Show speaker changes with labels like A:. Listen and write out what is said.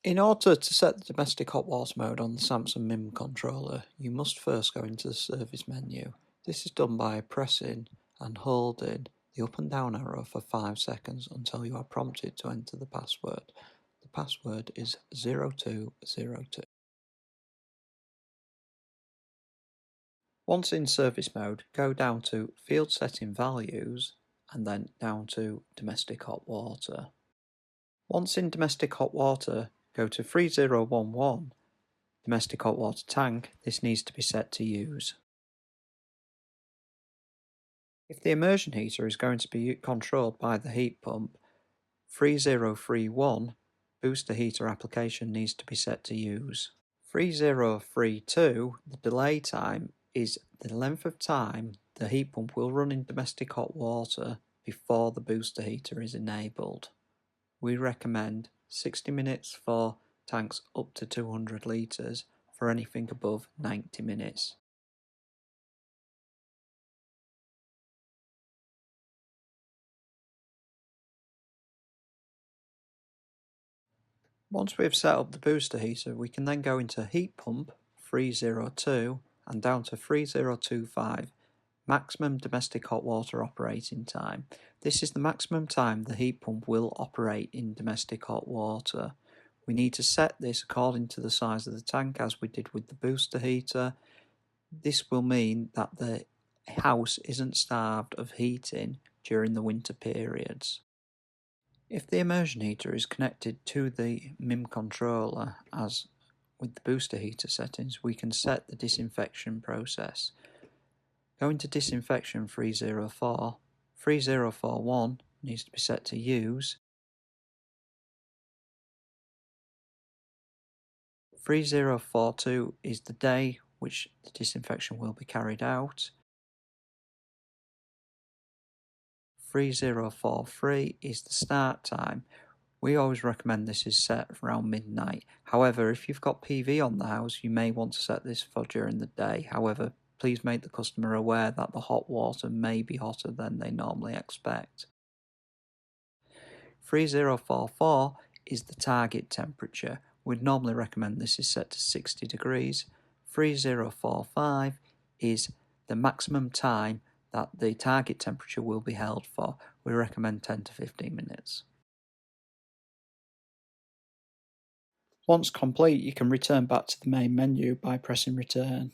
A: In order to set the domestic hot water mode on the Samsung MIM controller, you must first go into the service menu. This is done by pressing and holding the up and down arrow for 5 seconds until you are prompted to enter the password. The password is 0202. Once in service mode, go down to Field Setting Values and then down to Domestic Hot Water. Once in Domestic Hot Water, go to 3011, Domestic Hot Water Tank. This needs to be set to use. If the immersion heater is going to be controlled by the heat pump, 3031, booster heater application needs to be set to use. 3032, the delay time, is the length of time the heat pump will run in domestic hot water before the booster heater is enabled. We recommend 60 minutes for tanks up to 200 litres, for anything above 90 minutes. Once we have set up the booster heater, we can then go into heat pump 302 and down to 3025, maximum domestic hot water operating time. This is the maximum time the heat pump will operate in domestic hot water. We need to set this according to the size of the tank, as we did with the booster heater. This will mean that the house isn't starved of heating during the winter periods. If the immersion heater is connected to the MIM controller, as with the booster heater settings, we can set the disinfection process. Go into disinfection 304, 3041 needs to be set to use, 3042 is the day which the disinfection will be carried out, 3043 is the start time. We always recommend this is set around midnight. However, if you've got PV on the house, you may want to set this for during the day. However, please make the customer aware that the hot water may be hotter than they normally expect. 3044 is the target temperature. We'd normally recommend this is set to 60 degrees. 3045 is the maximum time that the target temperature will be held for. We recommend 10 to 15 minutes. Once complete, you can return back to the main menu by pressing return.